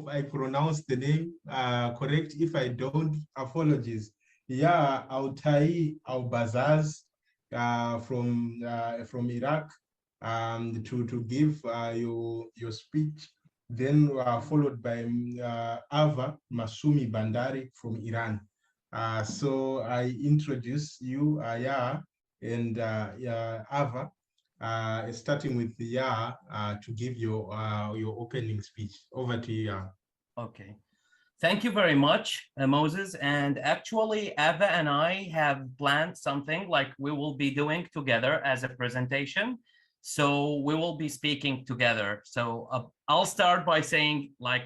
I pronounce the name correct. If I don't, apologies. Yeah, Autai Albazaz from Iraq to give your speech, then followed by Ava Masumi Bandari from Iran. So I introduce you, yeah, and Ava, starting with Ya to give your opening speech. Over to you, Ya. Okay. Thank you very much, Moses. And actually, Ava and I have planned something like we will be doing together as a presentation. So we will be speaking together. So I'll start by saying like,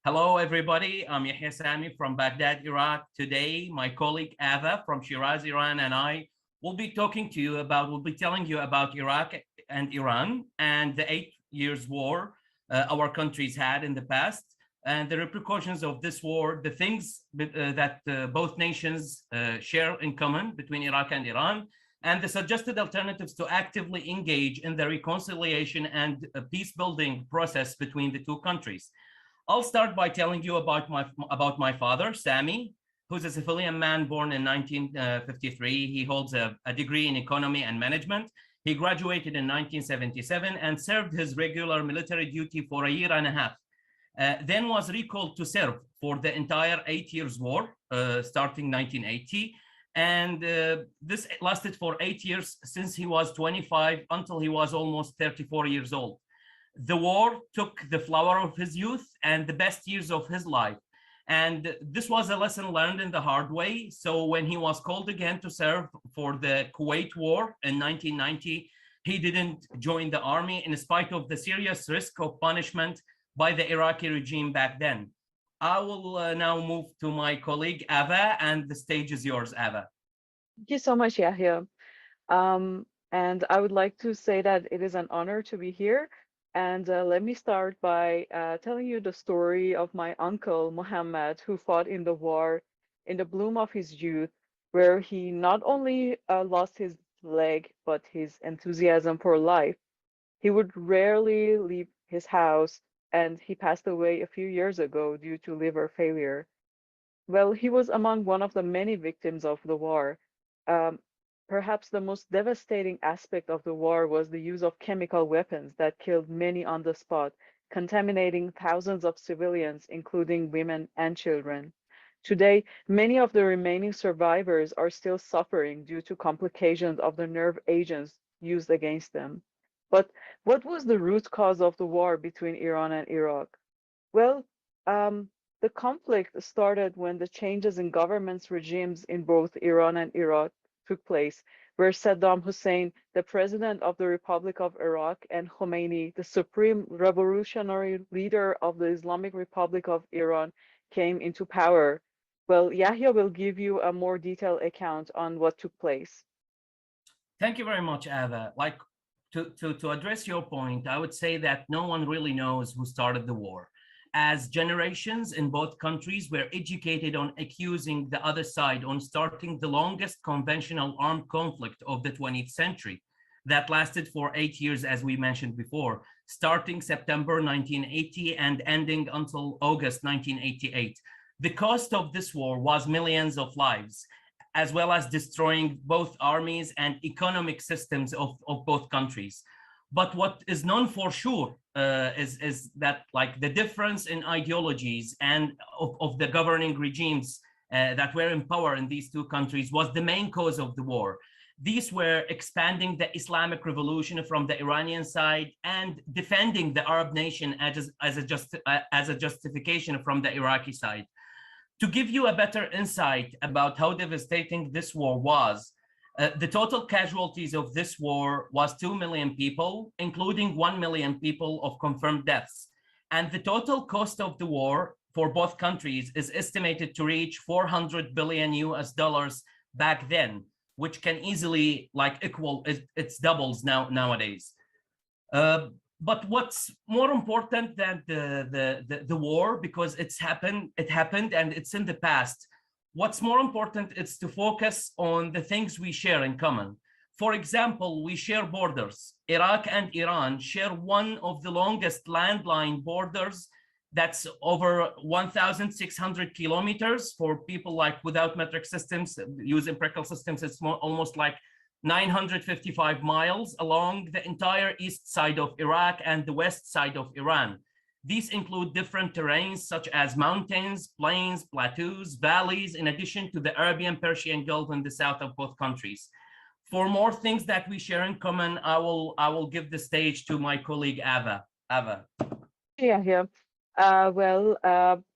hello, everybody. I'm Yahya Sami from Baghdad, Iraq. Today, my colleague Ava from Shiraz, Iran, and I will be talking to you about, we'll be telling you about Iraq and Iran and the 8 years war our countries had in the past, and the repercussions of this war, the things that both nations share in common between Iraq and Iran, and the suggested alternatives to actively engage in the reconciliation and peace building process between the two countries. I'll start by telling you about my father, Sami, who's a civilian man born in 1953. He holds a degree in economy and management. He graduated in 1977 and served his regular military duty for a year and a half. Then was recalled to serve for the entire 8 years war, starting 1980. And this lasted for 8 years, since he was 25 until he was almost 34 years old. The war took the flower of his youth and the best years of his life. And this was a lesson learned in the hard way. So when he was called again to serve for the Kuwait War in 1990, he didn't join the army in spite of the serious risk of punishment by the Iraqi regime back then. I will now move to my colleague, Ava, and the stage is yours, Ava. Thank you so much, Yahya. And I would like to say that it is an honor to be here. And let me start by telling you the story of my uncle, Muhammad, who fought in the war in the bloom of his youth, where he not only lost his leg, but his enthusiasm for life. He would rarely leave his house, and he passed away a few years ago due to liver failure. Well, he was among one of the many victims of the war. Um, Perhaps the most devastating aspect of the war was the use of chemical weapons that killed many on the spot, contaminating thousands of civilians, including women and children. Today, many of the remaining survivors are still suffering due to complications of the nerve agents used against them. But what was the root cause of the war between Iran and Iraq? Well, the conflict started when the changes in government's regimes in both Iran and Iraq took place, where Saddam Hussein, the president of the Republic of Iraq, and Khomeini, the supreme revolutionary leader of the Islamic Republic of Iran, came into power. Well, Yahya will give you a more detailed account on what took place. Thank you very much, Ava. Like to address your point, I would say that no one really knows who started the war, as generations in both countries were educated on accusing the other side on starting the longest conventional armed conflict of the 20th century that lasted for 8 years, as we mentioned before, starting September 1980 and ending until August 1988. The cost of this war was millions of lives, as well as destroying both armies and economic systems of both countries. But what is known for sure is that like the difference in ideologies and of the governing regimes that were in power in these two countries was the main cause of the war. These were expanding the Islamic revolution from the Iranian side and defending the Arab nation as a justification from the Iraqi side. To give you a better insight about how devastating this war was, the total casualties of this war was 2 million people, including 1 million people of confirmed deaths. And the total cost of the war for both countries is estimated to reach 400 billion US dollars back then, which can easily like equal its doubles nowadays. But what's more important than the war, because it happened and it's in the past. What's more important is to focus on the things we share in common. For example, we share borders. Iraq and Iran share one of the longest landline borders That's over 1,600 kilometers. For people like without metric systems, using empirical systems, it's almost like 955 miles along the entire east side of Iraq and the west side of Iran. These include different terrains such as mountains, plains, plateaus, valleys, in addition to the Arabian Persian Gulf in the south of both countries. For more things that we share in common, I will give the stage to my colleague Ava. Ava. Yeah.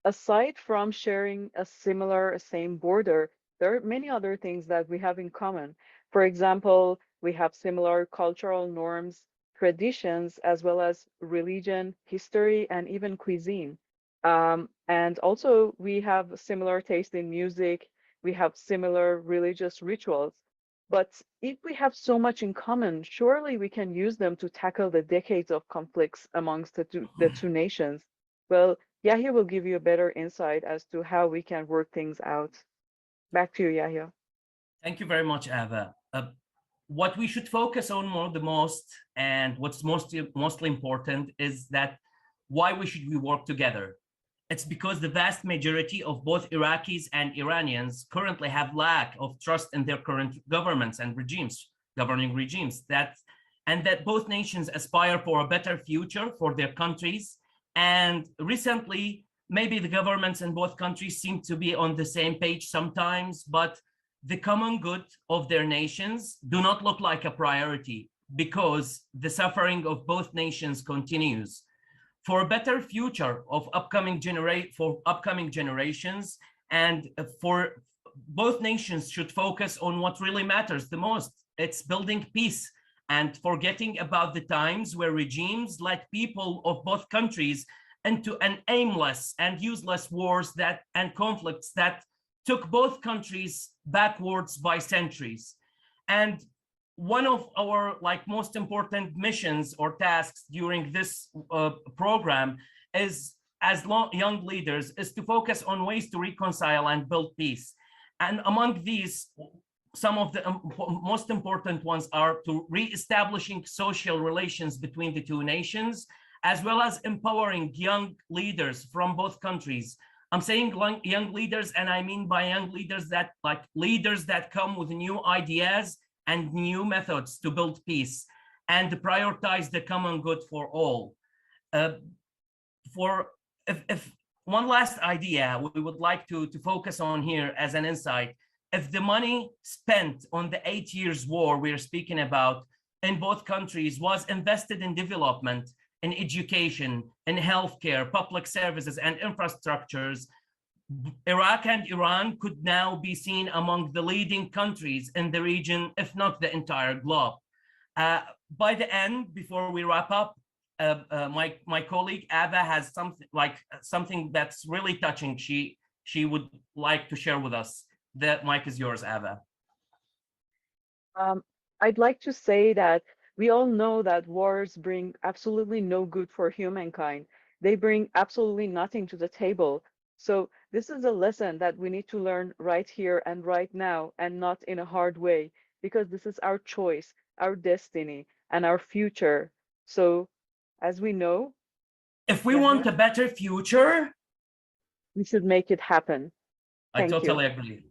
Aside from sharing a same border, there are many other things that we have in common. For example, we have similar cultural norms, traditions, as well as religion, history, and even cuisine. And also, we have similar taste in music, we have similar religious rituals. But if we have so much in common, surely we can use them to tackle the decades of conflicts amongst the two nations. Well, Yahya will give you a better insight as to how we can work things out. Back to you, Yahya. Thank you very much, Ava. What we should focus on the most, and what's mostly important, is that why we work together. It's because the vast majority of both Iraqis and Iranians currently have lack of trust in their current governments and governing regimes, and that both nations aspire for a better future for their countries. And recently, maybe the governments in both countries seem to be on the same page sometimes, but the common good of their nations do not look like a priority because the suffering of both nations continues. For a better future of upcoming generations, and for both nations should focus on what really matters the most. It's building peace and forgetting about the times where regimes led people of both countries into an aimless and useless wars and conflicts that took both countries backwards by centuries. And one of our most important missions or tasks during this program is, as young leaders, is to focus on ways to reconcile and build peace. And among these, some of the most important ones are to re-establishing social relations between the two nations, as well as empowering young leaders from both countries. I'm saying young leaders, and I mean by young leaders that leaders that come with new ideas and new methods to build peace and to prioritize the common good for all. If one last idea we would like to focus on here as an insight, if the money spent on the 8 years war we're speaking about in both countries was invested in development, in education, in healthcare, public services, and infrastructures, Iraq and Iran could now be seen among the leading countries in the region, if not the entire globe. By the end, before we wrap up, my colleague Ava has something that's really touching. She would like to share with us. The mic is yours, Ava. I'd like to say that we all know that wars bring absolutely no good for humankind. They bring absolutely nothing to the table. So this is a lesson that we need to learn right here and right now, and not in a hard way, because this is our choice, our destiny, and our future. So as we know, if we want a better future, we should make it happen. I totally agree.